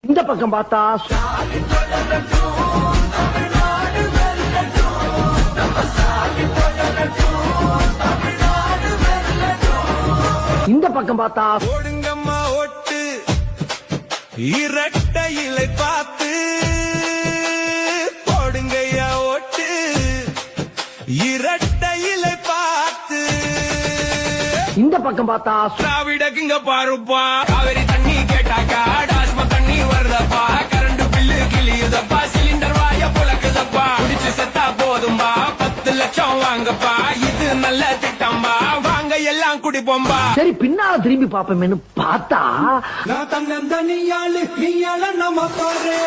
இந்த பக்கம் பார்த்தா இந்த பக்கம் பார்த்தா ஓடுங்கம்மா ஓட்டு இரட்டை இலை பார்த்து போடுங்கய்யா ஓட்டு இரட்டை இலை பார்த்து இந்த பக்கம் பார்த்தா திராவிடக்குங்க பாருப்பா காவிரி தண்ணி கேட்டாக்கா டாஸ்மா தண்ணி வருதப்பா கரண்ட் பில்லு கிளியுதப்பா சிலிண்டர் வாய புழக்குதப்பா குடிச்சு செத்தா போதும்பா 10 லட்சம் வாங்கப்பா இது நல்ல திட்டம்பா வாங்க எல்லாம் குடிப்போம்பா. சரி பின்னால திரும்பி பாப்போமேனு பார்த்தா நான் தன்னந்தனியாளு நீயால நம்ம பாரு